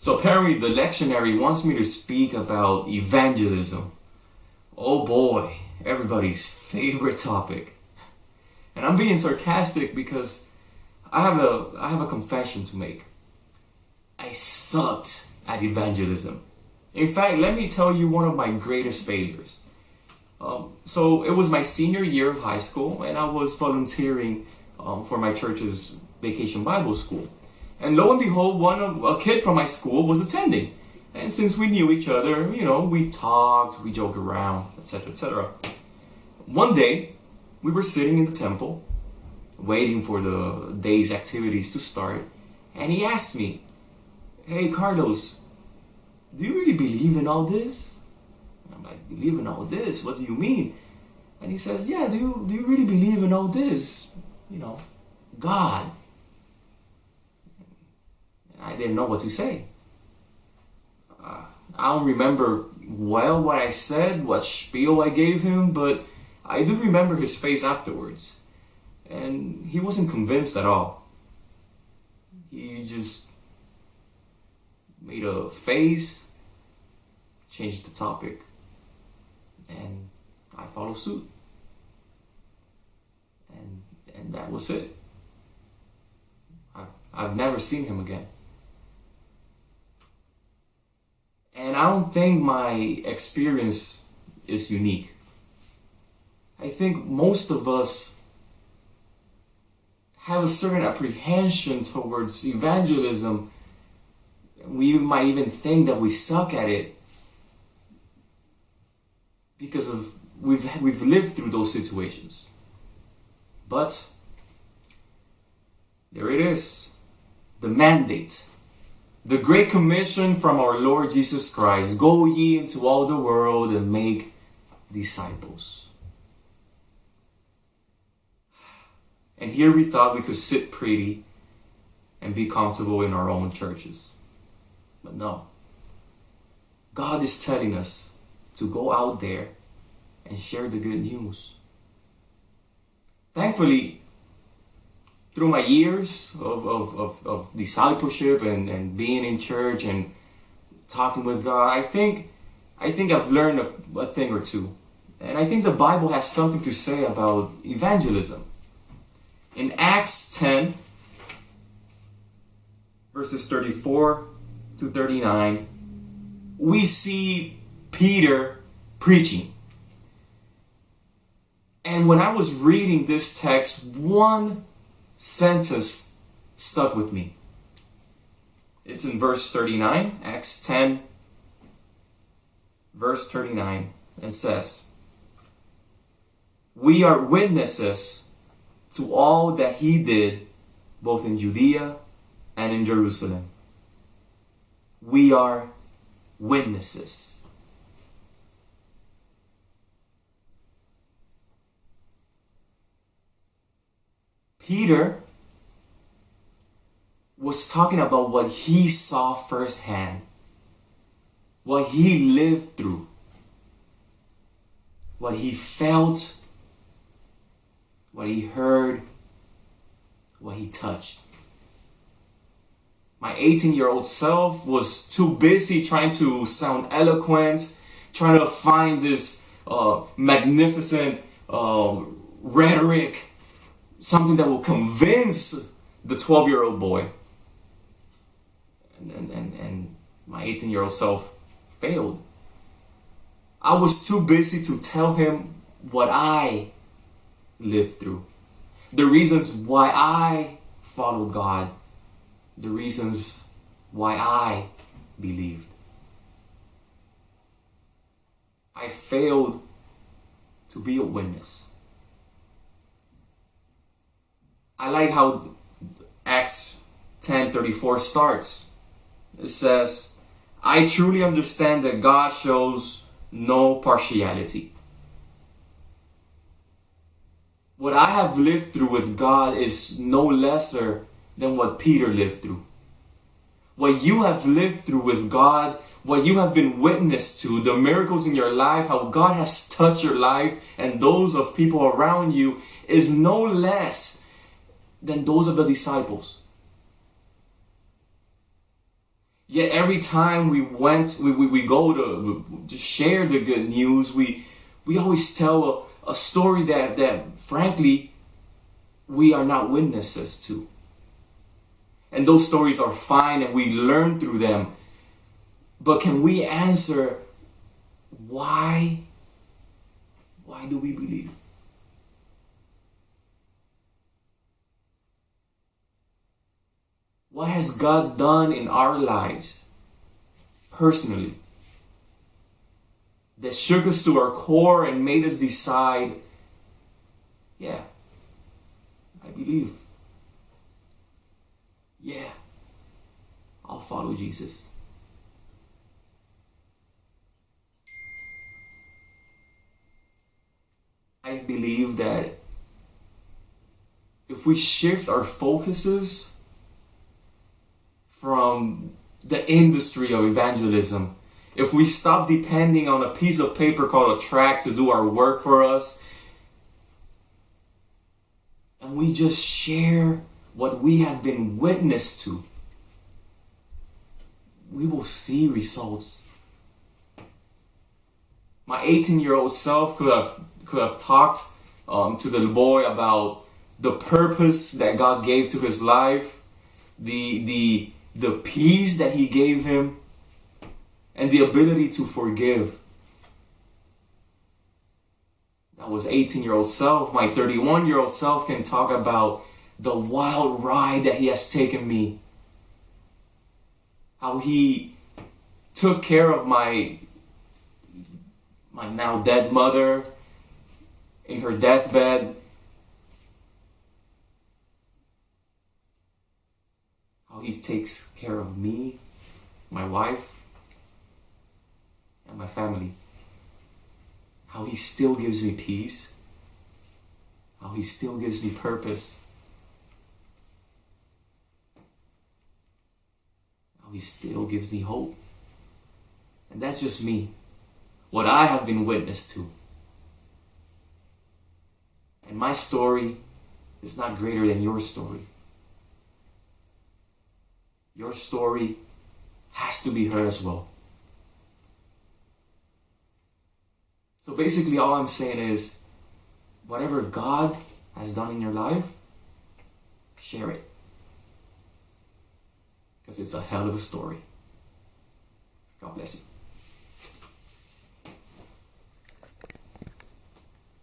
So apparently the lectionary wants me to speak about evangelism. Oh boy, everybody's favorite topic. And I'm being sarcastic because I have a confession to make. I sucked at evangelism. In fact, let me tell you one of my greatest failures. So it was my senior year of high school, and I was volunteering for my church's vacation Bible school. And lo and behold, a kid from my school was attending. And since we knew each other, we talked, we joked around, etc., etc. One day, we were sitting in the temple, waiting for the day's activities to start, and he asked me, "Hey, Carlos, do you really believe in all this?" And I'm like, "Believe in all this? What do you mean?" And he says, "Yeah, do you really believe in all this? God." I didn't know what to say. I don't remember well what I said, what spiel I gave him, but I do remember his face afterwards. And he wasn't convinced at all. He just made a face, changed the topic, and I followed suit. And that was it. I've never seen him again. And I don't think my experience is unique. I think most of us have a certain apprehension towards evangelism. We might even think that we suck at it because we've lived through those situations. But there it is, the mandate. The Great Commission from our Lord Jesus Christ. Go ye into all the world and make disciples. And here we thought we could sit pretty and be comfortable in our own churches. But no. God is telling us to go out there and share the good news. Thankfully, through my years of discipleship and being in church and talking with God, I think I've learned a thing or two. And I think the Bible has something to say about evangelism. In Acts 10, verses 34 to 39, we see Peter preaching. And when I was reading this text, one sentence stuck with me. It's in verse 39, Acts 10, verse 39, and says, "We are witnesses to all that he did, both in Judea and in Jerusalem." We are witnesses. Peter was talking about what he saw firsthand, what he lived through, what he felt, what he heard, what he touched. My 18-year-old self was too busy trying to sound eloquent, trying to find this magnificent rhetoric, something that will convince the 12-year-old boy. And my 18-year-old self failed. I was too busy to tell him what I lived through, the reasons why I followed God, the reasons why I believed. I failed to be a witness. I like how Acts 10:34 starts. It says, "I truly understand that God shows no partiality." What I have lived through with God is no lesser than what Peter lived through. What you have lived through with God, what you have been witness to, the miracles in your life, how God has touched your life and those of people around you, is no less than those of the disciples. Yet every time we go to share the good news, we always tell a story that frankly we are not witnesses to. And those stories are fine and we learn through them. But can we answer why? Why do we believe? What has God done in our lives personally that shook us to our core and made us decide, yeah, I believe. Yeah, I'll follow Jesus. I believe that if we shift our focuses from the industry of evangelism, if we stop depending on a piece of paper called a tract to do our work for us, and we just share what we have been witness to, we will see results. My 18-year-old self could have talked to the boy about the purpose that God gave to his life, the peace that He gave him, and the ability to forgive. That was 18-year-old self. My 31-year-old self can talk about the wild ride that He has taken me. How He took care of my now dead mother in her deathbed. How He takes care of me, my wife, and my family. How He still gives me peace. How He still gives me purpose. How He still gives me hope. And that's just me. What I have been witness to. And my story is not greater than your story. Your story has to be heard as well. So basically all I'm saying is, whatever God has done in your life, share it. Because it's a hell of a story. God bless you.